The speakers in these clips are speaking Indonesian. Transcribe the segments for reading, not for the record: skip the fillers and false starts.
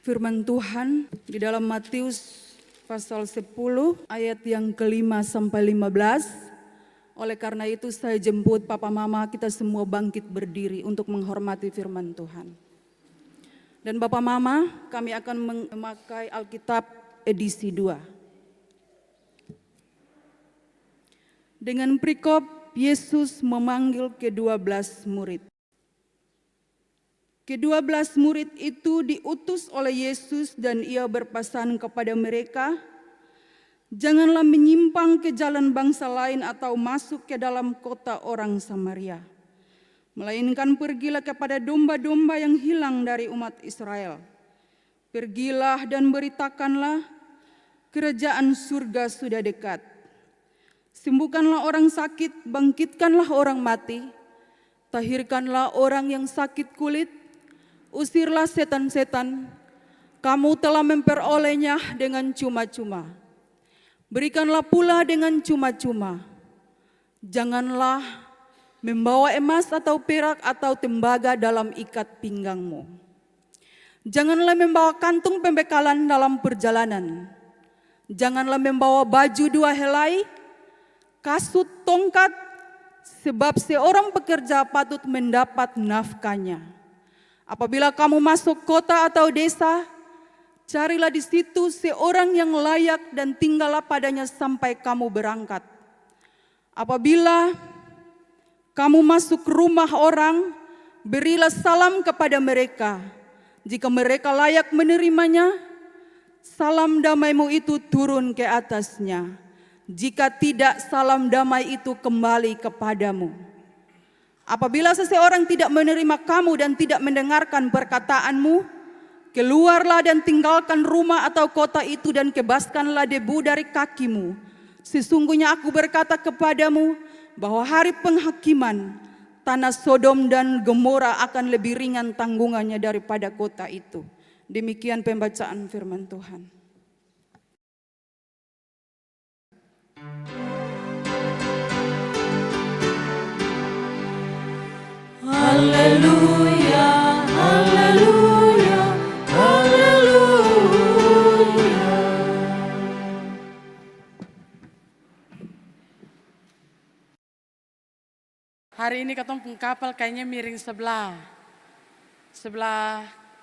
Firman Tuhan di dalam Matius pasal 10 ayat yang ke-5 sampai 15. Oleh karena itu saya jemput Papa Mama kita semua bangkit berdiri untuk menghormati firman Tuhan. Dan Bapak Mama, kami akan memakai Alkitab edisi 2. Dengan perikop Yesus memanggil ke-12 murid. Ke-12 murid itu diutus oleh Yesus dan ia berpesan kepada mereka, janganlah menyimpang ke jalan bangsa lain atau masuk ke dalam kota orang Samaria. Melainkan pergilah kepada domba-domba yang hilang dari umat Israel. Pergilah dan beritakanlah, kerajaan surga sudah dekat. Sembuhkanlah orang sakit, bangkitkanlah orang mati, tahirkanlah orang yang sakit kulit, usirlah setan-setan, kamu telah memperolehnya dengan cuma-cuma. Berikanlah pula dengan cuma-cuma. Janganlah membawa emas atau perak atau tembaga dalam ikat pinggangmu. Janganlah membawa kantung pembekalan dalam perjalanan. Janganlah membawa baju 2 helai, kasut, tongkat, sebab seorang pekerja patut mendapat nafkahnya. Apabila kamu masuk kota atau desa, carilah di situ seorang yang layak dan tinggallah padanya sampai kamu berangkat. Apabila kamu masuk rumah orang, berilah salam kepada mereka. Jika mereka layak menerimanya, salam damaimu itu turun ke atasnya. Jika tidak, salam damai itu kembali kepadamu. Apabila seseorang tidak menerima kamu dan tidak mendengarkan perkataanmu, keluarlah dan tinggalkan rumah atau kota itu dan kebaskanlah debu dari kakimu. Sesungguhnya aku berkata kepadamu bahwa hari penghakiman tanah Sodom dan Gomora akan lebih ringan tanggungannya daripada kota itu. Demikian pembacaan firman Tuhan. Haleluya, haleluya, haleluya. Hari ini ketemu kapal kayaknya miring sebelah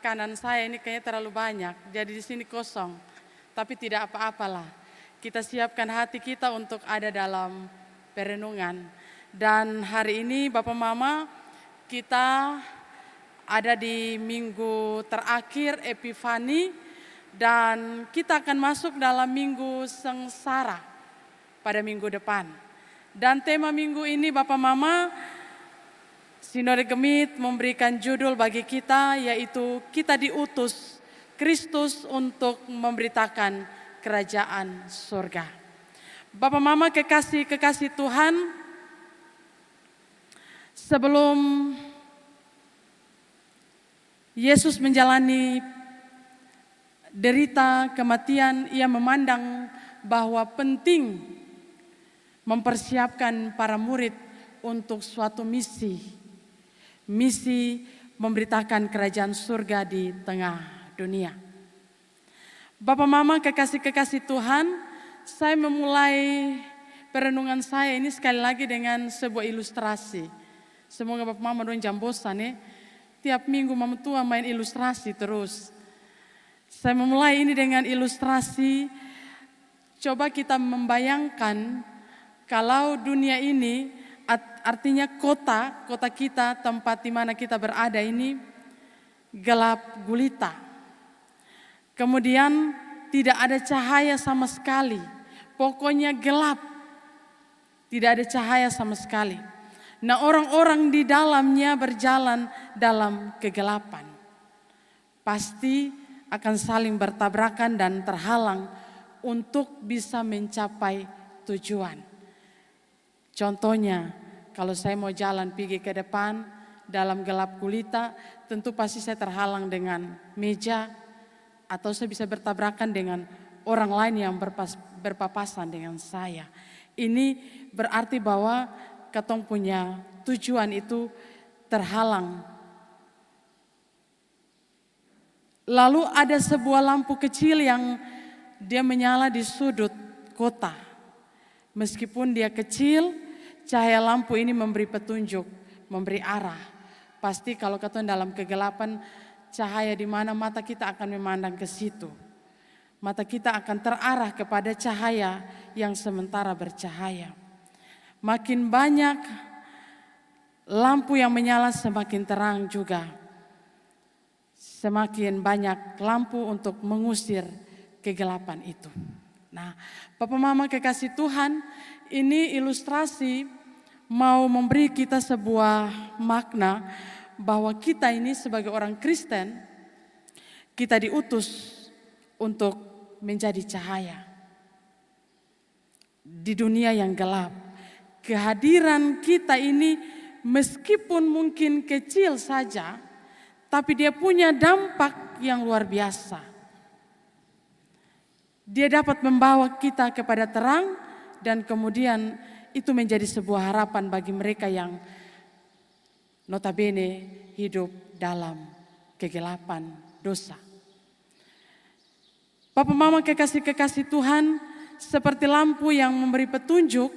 kanan saya ini kayaknya terlalu banyak, jadi di sini kosong. Tapi tidak apa-apalah. Kita siapkan hati kita untuk ada dalam perenungan. Dan hari ini Bapak Mama, kita ada di minggu terakhir Epifani dan kita akan masuk dalam minggu sengsara pada minggu depan. Dan tema minggu ini Bapak Mama, Sinode Gemit memberikan judul bagi kita, yaitu kita diutus Kristus untuk memberitakan kerajaan surga. Bapak Mama kekasih Tuhan, sebelum Yesus menjalani derita kematian, ia memandang bahwa penting mempersiapkan para murid untuk suatu misi memberitakan kerajaan surga di tengah dunia. Bapak Mama kekasih Tuhan, saya memulai perenungan saya ini sekali lagi dengan sebuah ilustrasi. Semoga Bapak Mama don't jam bosan ya. Tiap minggu Mama tua main ilustrasi terus. Saya memulai ini dengan ilustrasi. Coba kita membayangkan kalau dunia ini, artinya kota kita, tempat di mana kita berada ini gelap gulita. Kemudian tidak ada cahaya sama sekali. Pokoknya gelap. Tidak ada cahaya sama sekali. Nah, orang-orang di dalamnya berjalan dalam kegelapan. Pasti akan saling bertabrakan dan terhalang untuk bisa mencapai tujuan. Contohnya, kalau saya mau jalan pergi ke depan dalam gelap gulita, tentu pasti saya terhalang dengan meja atau saya bisa bertabrakan dengan orang lain yang berpapasan dengan saya. Ini berarti bahwa ketong punya tujuan itu terhalang Lalu ada sebuah lampu kecil yang dia menyala di sudut kota. Meskipun dia kecil, cahaya lampu ini memberi petunjuk, memberi arah. Pasti kalau kata dalam kegelapan, cahaya di mana mata kita akan memandang ke situ. Mata kita akan terarah kepada cahaya yang sementara bercahaya. Makin banyak lampu yang menyala, semakin terang juga. Semakin banyak lampu untuk mengusir kegelapan itu. Nah, Papa Mama kekasih Tuhan, ini ilustrasi mau memberi kita sebuah makna bahwa kita ini sebagai orang Kristen, kita diutus untuk menjadi cahaya di dunia yang gelap. Kehadiran kita ini meskipun mungkin kecil saja, tapi dia punya dampak yang luar biasa. Dia dapat membawa kita kepada terang dan kemudian itu menjadi sebuah harapan bagi mereka yang notabene hidup dalam kegelapan dosa. Papa Mama kekasih-kekasih Tuhan, seperti lampu yang memberi petunjuk,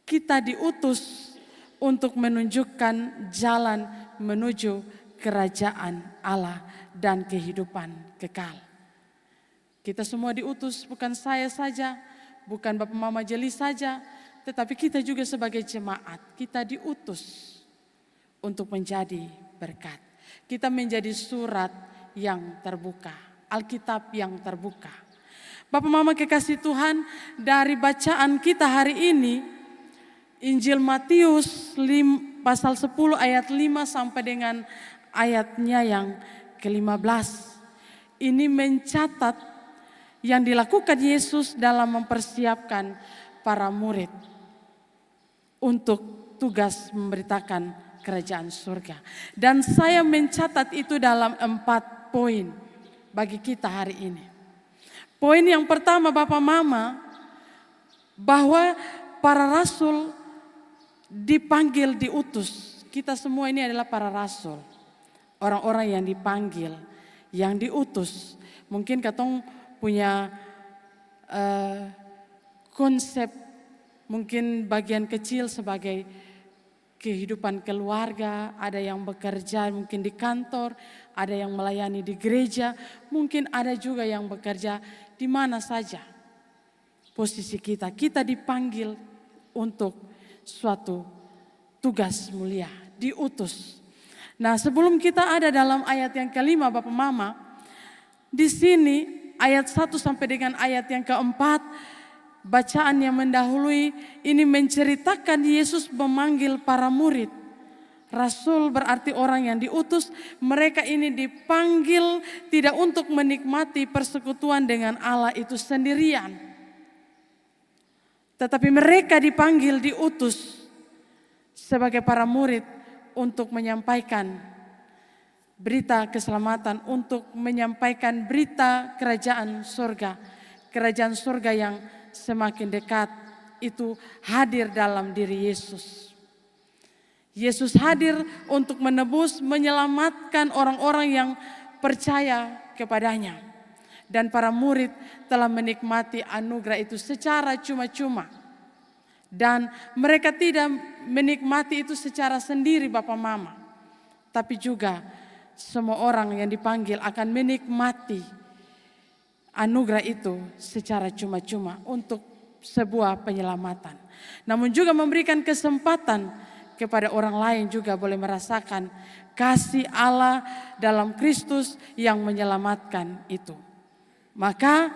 kita diutus untuk menunjukkan jalan menuju kerajaan Allah dan kehidupan kekal. Kita semua diutus, bukan saya saja, bukan Bapak Mama Jeli saja, tetapi kita juga sebagai jemaat, kita diutus untuk menjadi berkat. Kita menjadi surat yang terbuka, Alkitab yang terbuka. Bapak Mama kekasih Tuhan, dari bacaan kita hari ini, Injil Matius pasal 10 ayat 5 sampai dengan ayatnya yang ke-15. Ini mencatat yang dilakukan Yesus dalam mempersiapkan para murid untuk tugas memberitakan kerajaan surga. Dan saya mencatat itu dalam 4 poin bagi kita hari ini. Poin yang pertama Bapak Mama, bahwa para rasul dipanggil, diutus. Kita semua ini adalah para rasul. Orang-orang yang dipanggil, yang diutus. Mungkin katong punya konsep mungkin bagian kecil sebagai kehidupan keluarga, ada yang bekerja mungkin di kantor, ada yang melayani di gereja, mungkin ada juga yang bekerja di mana saja posisi kita. Kita dipanggil untuk suatu tugas mulia, diutus. Nah, sebelum kita ada dalam ayat yang kelima Bapak Mama, di sini ayat 1 sampai dengan ayat yang keempat, bacaan yang mendahului ini menceritakan Yesus memanggil para murid. Rasul berarti orang yang diutus. Mereka ini dipanggil tidak untuk menikmati persekutuan dengan Allah itu sendirian. Tetapi mereka dipanggil, diutus sebagai para murid untuk menyampaikan berita keselamatan, untuk menyampaikan berita kerajaan surga. Kerajaan surga yang semakin dekat itu hadir dalam diri Yesus. Yesus hadir untuk menebus, menyelamatkan orang-orang yang percaya kepadanya. Dan para murid telah menikmati anugerah itu secara cuma-cuma. Dan mereka tidak menikmati itu secara sendiri Bapak Mama. Tapi juga semua orang yang dipanggil akan menikmati anugerah itu secara cuma-cuma untuk sebuah penyelamatan. Namun juga memberikan kesempatan kepada orang lain juga boleh merasakan kasih Allah dalam Kristus yang menyelamatkan itu. Maka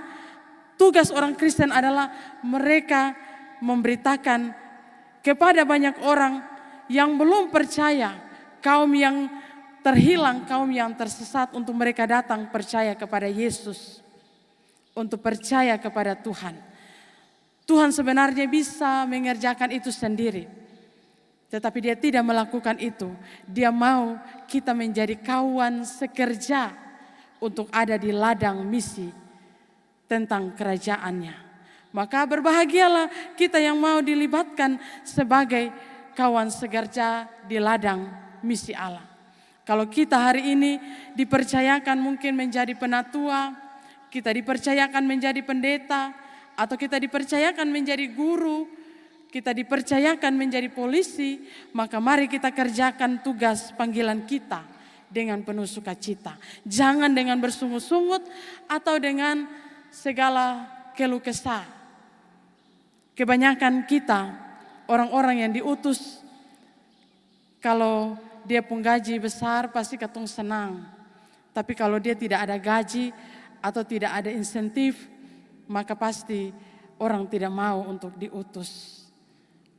tugas orang Kristen adalah mereka memberitakan kepada banyak orang yang belum percaya, kaum yang terhilang, kaum yang tersesat, untuk mereka datang percaya kepada Yesus, untuk percaya kepada Tuhan. Tuhan sebenarnya bisa mengerjakan itu sendiri, tetapi dia tidak melakukan itu. Dia mau kita menjadi kawan sekerja untuk ada di ladang misi tentang kerajaannya. Maka berbahagialah kita yang mau dilibatkan sebagai kawan sekerja di ladang misi Allah. Kalau kita hari ini dipercayakan mungkin menjadi penatua, kita dipercayakan menjadi pendeta, atau kita dipercayakan menjadi guru, kita dipercayakan menjadi polisi, maka mari kita kerjakan tugas panggilan kita dengan penuh sukacita. Jangan dengan bersungut-sungut atau dengan segala keluh kesah. Kebanyakan kita, orang-orang yang diutus, kalau dia pun gaji besar pasti katong senang. Tapi kalau dia tidak ada gaji atau tidak ada insentif, maka pasti orang tidak mau untuk diutus.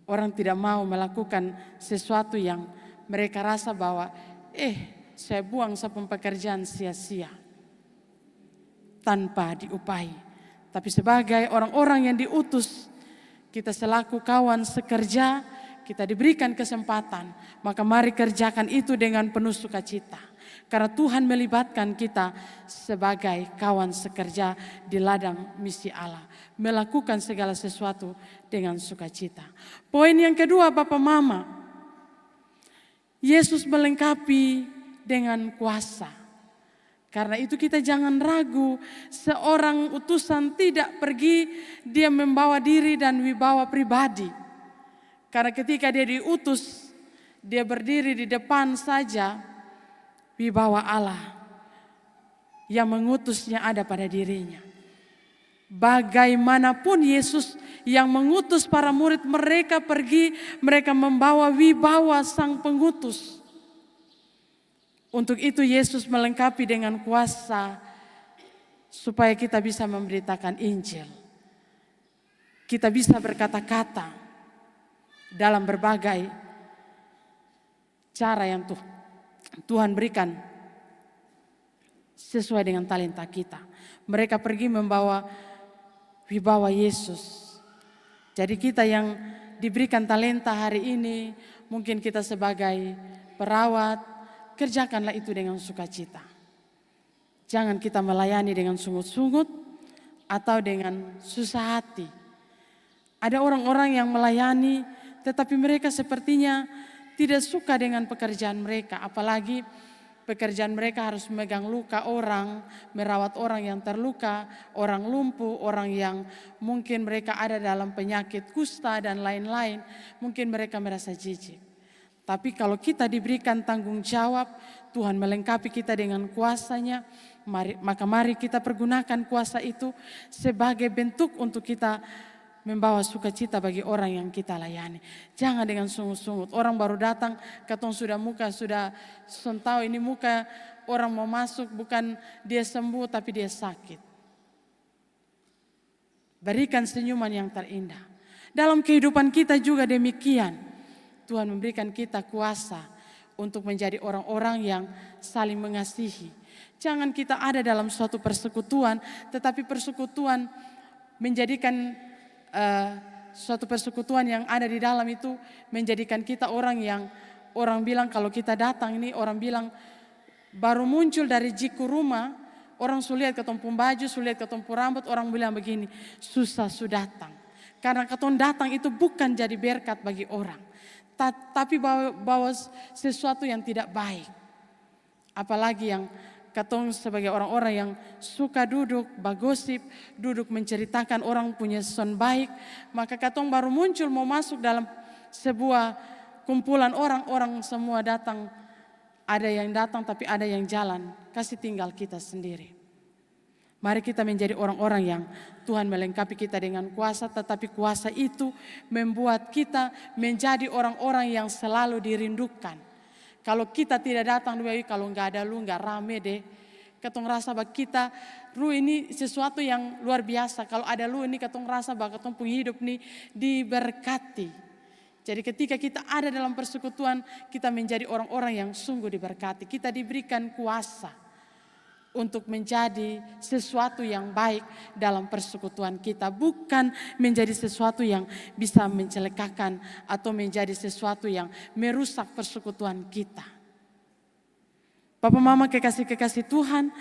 Orang tidak mau melakukan sesuatu yang mereka rasa bahwa saya buang satu pekerjaan sia-sia tanpa diupahi. Tapi sebagai orang-orang yang diutus, kita selaku kawan sekerja, kita diberikan kesempatan, maka mari kerjakan itu dengan penuh sukacita. Karena Tuhan melibatkan kita sebagai kawan sekerja di ladang misi Allah. Melakukan segala sesuatu dengan sukacita. Poin yang kedua, Bapak Mama, Yesus melengkapi dengan kuasa. Karena itu kita jangan ragu, seorang utusan tidak pergi dia membawa diri dan wibawa pribadi. Karena ketika dia diutus, dia berdiri di depan saja, wibawa Allah yang mengutusnya ada pada dirinya. Bagaimanapun Yesus yang mengutus para murid, mereka pergi, mereka membawa wibawa sang pengutus. Untuk itu Yesus melengkapi dengan kuasa supaya kita bisa memberitakan Injil. Kita bisa berkata-kata dalam berbagai cara yang Tuhan berikan sesuai dengan talenta kita. Mereka pergi membawa wibawa Yesus. Jadi kita yang diberikan talenta hari ini, mungkin kita sebagai perawat, kerjakanlah itu dengan sukacita. Jangan kita melayani dengan sungut-sungut atau dengan susah hati. Ada orang-orang yang melayani tetapi mereka sepertinya tidak suka dengan pekerjaan mereka. Apalagi pekerjaan mereka harus memegang luka orang, merawat orang yang terluka, orang lumpuh, orang yang mungkin mereka ada dalam penyakit kusta dan lain-lain. Mungkin mereka merasa jijik. Tapi kalau kita diberikan tanggung jawab, Tuhan melengkapi kita dengan kuasa-Nya, maka mari kita pergunakan kuasa itu sebagai bentuk untuk kita membawa sukacita bagi orang yang kita layani. Jangan dengan sungut-sungut. Orang baru datang, katong sudah tahu ini muka orang mau masuk, bukan dia sembuh tapi dia sakit. Berikan senyuman yang terindah. Dalam kehidupan kita juga demikian. Tuhan memberikan kita kuasa untuk menjadi orang-orang yang saling mengasihi. Jangan kita ada dalam suatu persekutuan, tetapi persekutuan menjadikan suatu persekutuan yang ada di dalam itu menjadikan kita orang yang orang bilang kalau kita datang ini, orang bilang baru muncul dari jiku rumah, orang sulihat ketong pun baju, sulihat ketong pun rambut, orang bilang begini, susah sudah datang. Karena ketong datang itu bukan jadi berkat bagi orang, tapi bawa sesuatu yang tidak baik. Apalagi yang katong sebagai orang-orang yang suka duduk, bagosip, duduk menceritakan orang punya son baik, maka katong baru muncul mau masuk dalam sebuah kumpulan orang semua datang, ada yang datang tapi ada yang jalan, kasih tinggal kita sendiri. Mari kita menjadi orang-orang yang Tuhan melengkapi kita dengan kuasa, tetapi kuasa itu membuat kita menjadi orang-orang yang selalu dirindukan. Kalau kita tidak datang, kalau nggak ada lu nggak rame deh. Katong rasa bahwa kita, lu ini sesuatu yang luar biasa. Kalau ada lu ini katong rasa bahwa katong punya hidup nih diberkati. Jadi ketika kita ada dalam persekutuan, kita menjadi orang-orang yang sungguh diberkati. Kita diberikan kuasa untuk menjadi sesuatu yang baik dalam persekutuan kita. Bukan menjadi sesuatu yang bisa mencelakakan atau menjadi sesuatu yang merusak persekutuan kita. Bapak Mama kekasih-kekasih Tuhan,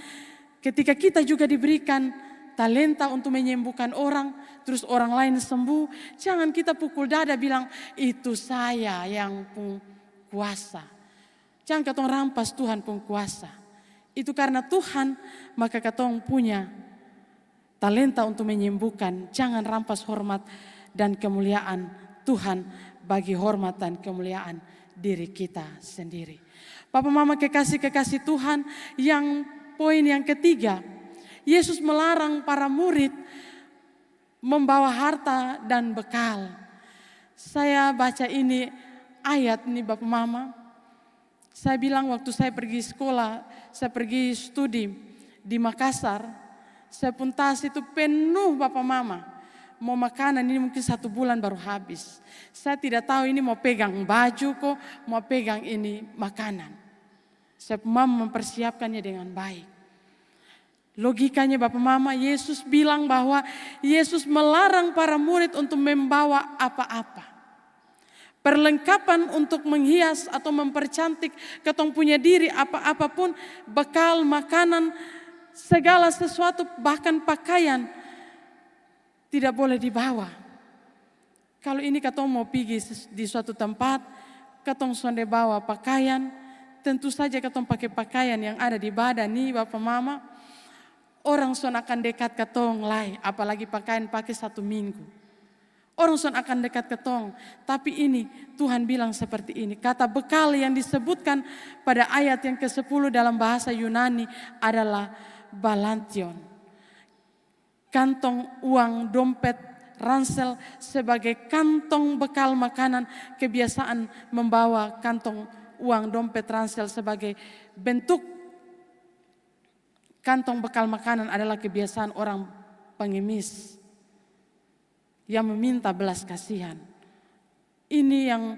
ketika kita juga diberikan talenta untuk menyembuhkan orang, terus orang lain sembuh, jangan kita pukul dada bilang, itu saya yang kuasa. Jangan katong rampas Tuhan pun kuasa. Itu karena Tuhan, maka katong punya talenta untuk menyembuhkan. Jangan rampas hormat dan kemuliaan Tuhan bagi hormat dan kemuliaan diri kita sendiri. Papa mama kekasih-kekasih Tuhan, yang poin yang ketiga, Yesus melarang para murid membawa harta dan bekal. Saya baca ini ayat ini Bapak Mama. Saya bilang waktu saya pergi sekolah, saya pergi studi di Makassar, saya pun tas itu penuh Bapak Mama. Mau makanan ini mungkin 1 bulan baru habis. Saya tidak tahu ini mau pegang baju kok, mau pegang ini makanan. Saya pun Mama mempersiapkannya dengan baik. Logikanya Bapak Mama, Yesus bilang bahwa Yesus melarang para murid untuk membawa apa-apa. Perlengkapan untuk menghias atau mempercantik katong punya diri, apa-apapun, bekal, makanan, segala sesuatu, bahkan pakaian tidak boleh dibawa. Kalau ini katong mau pergi di suatu tempat, katong sonde bawa pakaian, tentu saja katong pakai pakaian yang ada di badan nih Bapak Mama. Orang son akan dekat katong lai, apalagi pakaian pakai 1 minggu. Orang son akan dekat ketong. Tapi ini Tuhan bilang seperti ini. Kata bekal yang disebutkan pada ayat yang ke-10 dalam bahasa Yunani adalah balantion. Kantong uang, dompet, ransel sebagai kantong bekal makanan. Kebiasaan membawa kantong uang, dompet, ransel sebagai bentuk kantong bekal makanan adalah kebiasaan orang pengemis yang meminta belas kasihan. Ini yang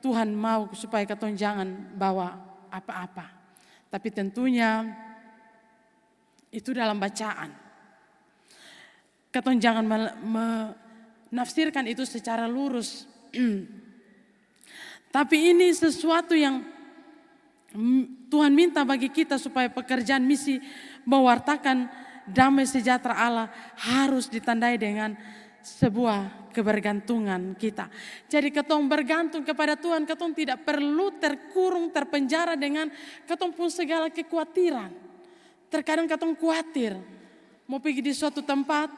Tuhan mau supaya katong jangan bawa apa-apa. Tapi tentunya itu dalam bacaan. Katong jangan menafsirkan itu secara lurus. Tapi ini sesuatu yang Tuhan minta bagi kita supaya pekerjaan misi mewartakan damai sejahtera Allah harus ditandai dengan sebuah kebergantungan kita. Jadi katong bergantung kepada Tuhan, katong tidak perlu terkurung, terpenjara dengan katong pun segala kekhawatiran. Terkadang katong khawatir mau pergi di suatu tempat,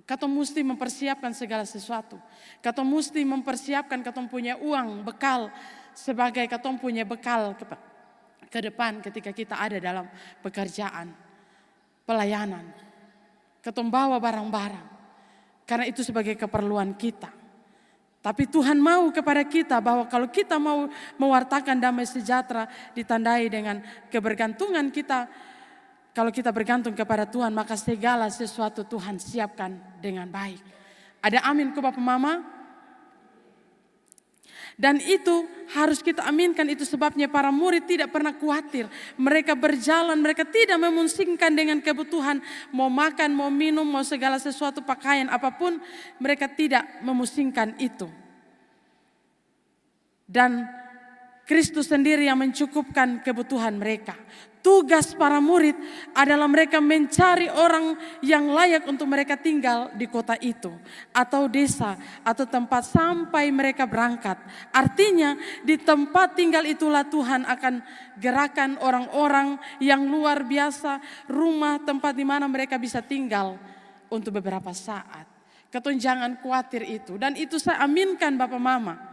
katong mesti mempersiapkan segala sesuatu. Katong mesti mempersiapkan katong punya uang, bekal, sebagai katong punya bekal ke depan ketika kita ada dalam pekerjaan, pelayanan. Katong bawa barang-barang, karena itu sebagai keperluan kita. Tapi Tuhan mau kepada kita bahwa kalau kita mau mewartakan damai sejahtera ditandai dengan kebergantungan kita, kalau kita bergantung kepada Tuhan maka segala sesuatu Tuhan siapkan dengan baik. Ada amin ku Bapak Mama? Dan itu harus kita aminkan, itu sebabnya para murid tidak pernah khawatir. Mereka berjalan, mereka tidak memusingkan dengan kebutuhan. Mau makan, mau minum, mau segala sesuatu pakaian apapun. Mereka tidak memusingkan itu. Dan Kristus sendiri yang mencukupkan kebutuhan mereka. Tugas para murid adalah mereka mencari orang yang layak untuk mereka tinggal di kota itu. Atau desa, atau tempat sampai mereka berangkat. Artinya di tempat tinggal itulah Tuhan akan gerakan orang-orang yang luar biasa. Rumah, tempat di mana mereka bisa tinggal untuk beberapa saat. Katong jangan khawatir itu. Dan itu saya aminkan Bapak Mama.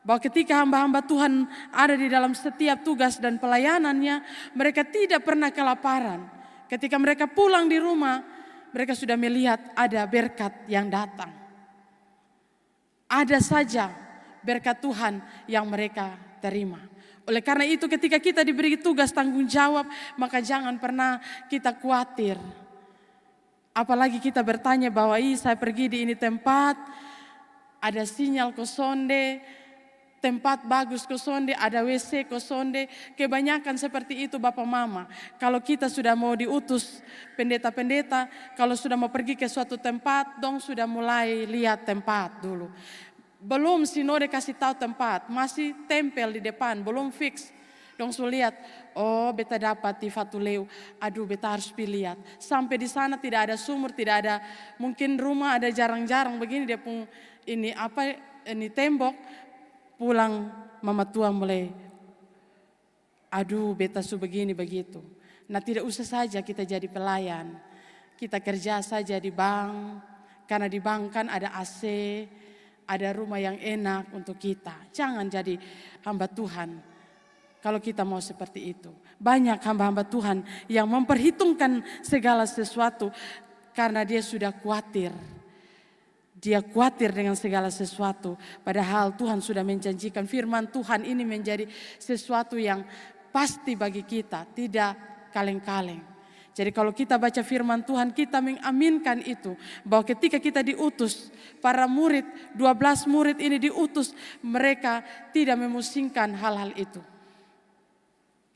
Bahwa ketika hamba-hamba Tuhan ada di dalam setiap tugas dan pelayanannya, mereka tidak pernah kelaparan. Ketika mereka pulang di rumah, mereka sudah melihat ada berkat yang datang. Ada saja berkat Tuhan yang mereka terima. Oleh karena itu ketika kita diberi tugas tanggung jawab, maka jangan pernah kita khawatir. Apalagi kita bertanya bahwa saya pergi di ini tempat, ada sinyal kosonde, tempat bagus kosonde, ada WC kosonde. Kebanyakan seperti itu Bapak Mama. Kalau kita sudah mau diutus pendeta-pendeta, kalau sudah mau pergi ke suatu tempat, dong sudah mulai lihat tempat dulu. Belum sinode kasih tahu tempat, masih tempel di depan, belum fix. Dong sudah lihat, oh beta dapat di Fatuleu, aduh beta harus lihat. Sampai di sana tidak ada sumur, tidak ada, mungkin rumah ada jarang-jarang begini dia pun ini tembok. Pulang mama tua mulai, aduh beta su begini begitu. Nah tidak usah saja kita jadi pelayan. Kita kerja saja di bank, karena di bank kan ada AC, ada rumah yang enak untuk kita. Jangan jadi hamba Tuhan kalau kita mau seperti itu. Banyak hamba-hamba Tuhan yang memperhitungkan segala sesuatu karena dia sudah khawatir. Dia khawatir dengan segala sesuatu. Padahal Tuhan sudah menjanjikan firman Tuhan ini menjadi sesuatu yang pasti bagi kita, tidak kaleng-kaleng. Jadi kalau kita baca firman Tuhan, kita mengaminkan itu. Bahwa ketika kita diutus, para murid, 12 murid ini diutus, mereka tidak memusingkan hal-hal itu.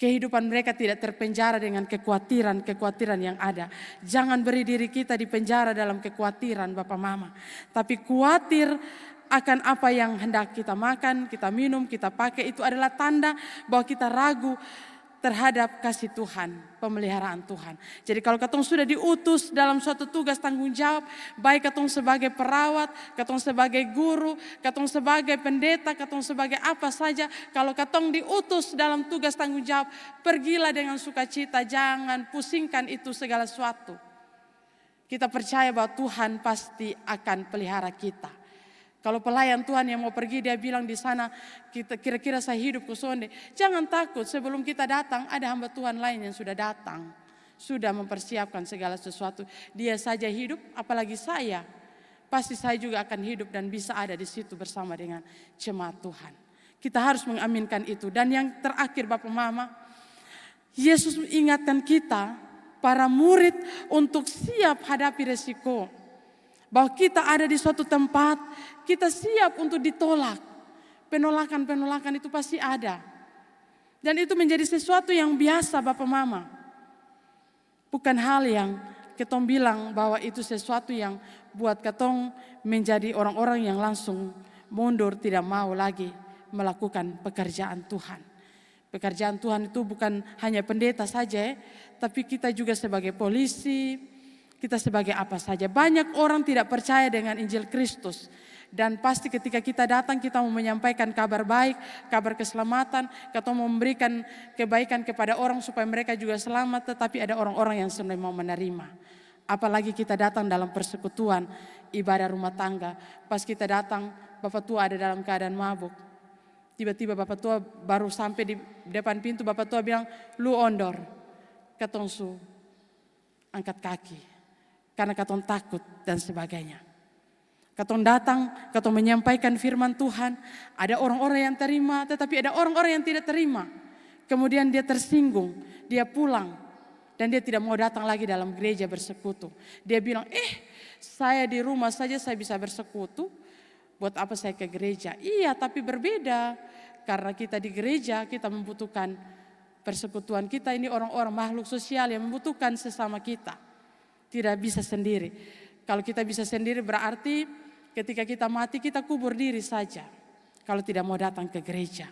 Kehidupan mereka tidak terpenjara dengan kekhawatiran yang ada. Jangan beri diri kita di penjara dalam kekhawatiran Bapak Mama. Tapi khawatir akan apa yang hendak kita makan, kita minum, kita pakai, itu adalah tanda bahwa kita ragu terhadap kasih Tuhan, pemeliharaan Tuhan. Jadi kalau katong sudah diutus dalam suatu tugas tanggung jawab, baik katong sebagai perawat, katong sebagai guru, katong sebagai pendeta, katong sebagai apa saja, kalau katong diutus dalam tugas tanggung jawab, pergilah dengan sukacita, jangan pusingkan itu segala sesuatu. Kita percaya bahwa Tuhan pasti akan pelihara kita. Kalau pelayan Tuhan yang mau pergi, dia bilang di sana, kita kira-kira saya hidup ke sonde. Jangan takut, sebelum kita datang ada hamba Tuhan lain yang sudah datang. Sudah mempersiapkan segala sesuatu. Dia saja hidup, apalagi saya. Pasti saya juga akan hidup dan bisa ada di situ bersama dengan jemaat Tuhan. Kita harus mengaminkan itu. Dan yang terakhir Bapak Mama, Yesus ingatkan kita, para murid, untuk siap hadapi resiko. Bahwa kita ada di suatu tempat, kita siap untuk ditolak. Penolakan-penolakan itu pasti ada. Dan itu menjadi sesuatu yang biasa Bapak Mama. Bukan hal yang ketong bilang bahwa itu sesuatu yang buat ketong menjadi orang-orang yang langsung mundur, tidak mau lagi melakukan pekerjaan Tuhan. Pekerjaan Tuhan itu bukan hanya pendeta saja, tapi kita juga sebagai polisi, kita sebagai apa saja. Banyak orang tidak percaya dengan Injil Kristus. Dan pasti ketika kita datang, kita mau menyampaikan kabar baik, kabar keselamatan. Kita mau memberikan kebaikan kepada orang supaya mereka juga selamat. Tetapi ada orang-orang yang sebenarnya mau menerima. Apalagi kita datang dalam persekutuan, ibadah rumah tangga. Pas kita datang, Bapak tua ada dalam keadaan mabuk. Tiba-tiba Bapak tua baru sampai di depan pintu, Bapak tua bilang, lu ondor. Katong su angkat kaki. Karena katong takut dan sebagainya. Katong datang, katong menyampaikan firman Tuhan. Ada orang-orang yang terima, tetapi ada orang-orang yang tidak terima. Kemudian dia tersinggung, dia pulang. Dan dia tidak mau datang lagi dalam gereja bersekutu. Dia bilang, saya di rumah saja saya bisa bersekutu. Buat apa saya ke gereja? Iya, tapi berbeda. Karena kita di gereja, kita membutuhkan persekutuan. Kita ini orang-orang makhluk sosial yang membutuhkan sesama kita. Tidak bisa sendiri. Kalau kita bisa sendiri berarti ketika kita mati kita kubur diri saja. Kalau tidak mau datang ke gereja.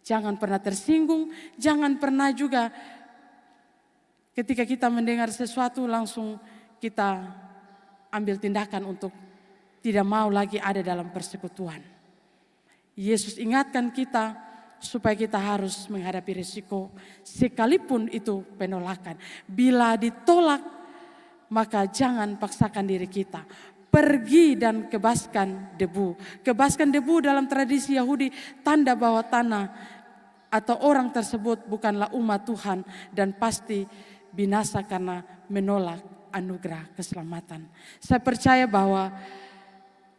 Jangan pernah tersinggung. Jangan pernah juga ketika kita mendengar sesuatu langsung kita ambil tindakan untuk tidak mau lagi ada dalam persekutuan. Yesus ingatkan kita supaya kita harus menghadapi risiko. Sekalipun itu penolakan. Bila ditolak, maka jangan paksakan diri kita. Pergi dan kebaskan debu. Kebaskan debu dalam tradisi Yahudi tanda bahwa tanah atau orang tersebut bukanlah umat Tuhan dan pasti binasa karena menolak anugerah keselamatan. Saya percaya bahwa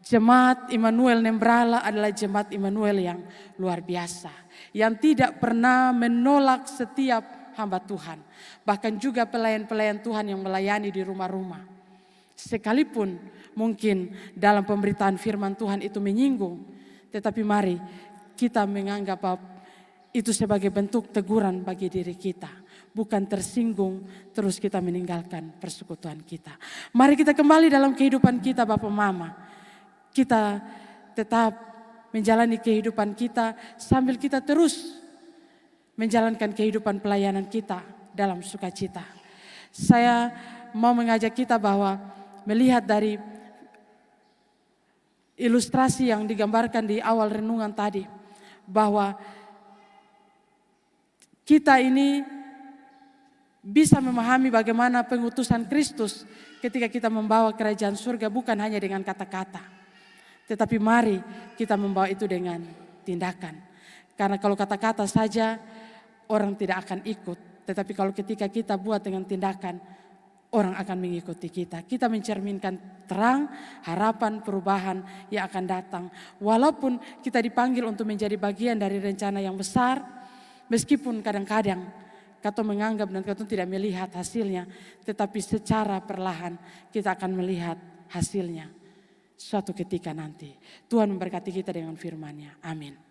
jemaat Immanuel Nembrala adalah jemaat Immanuel yang luar biasa. Yang tidak pernah menolak setiap hamba Tuhan. Bahkan juga pelayan-pelayan Tuhan yang melayani di rumah-rumah. Sekalipun mungkin dalam pemberitaan firman Tuhan itu menyinggung. Tetapi mari kita menganggap itu sebagai bentuk teguran bagi diri kita. Bukan tersinggung terus kita meninggalkan persekutuan kita. Mari kita kembali dalam kehidupan kita Bapak Mama. Kita tetap menjalani kehidupan kita sambil kita terus menjalankan kehidupan pelayanan kita dalam sukacita. Saya mau mengajak kita bahwa melihat dari ilustrasi yang digambarkan di awal renungan tadi. bahwa kita ini bisa memahami bagaimana pengutusan Kristus ketika kita membawa kerajaan surga bukan hanya dengan kata-kata. Tetapi mari kita membawa itu dengan tindakan. Karena kalau kata-kata saja orang tidak akan ikut. Tetapi kalau ketika kita buat dengan tindakan, orang akan mengikuti kita. Kita mencerminkan terang, harapan, perubahan yang akan datang. Walaupun kita dipanggil untuk menjadi bagian dari rencana yang besar, meskipun kadang-kadang kata menganggap dan kata tidak melihat hasilnya, tetapi secara perlahan kita akan melihat hasilnya suatu ketika nanti. Tuhan memberkati kita dengan firman-Nya. Amin.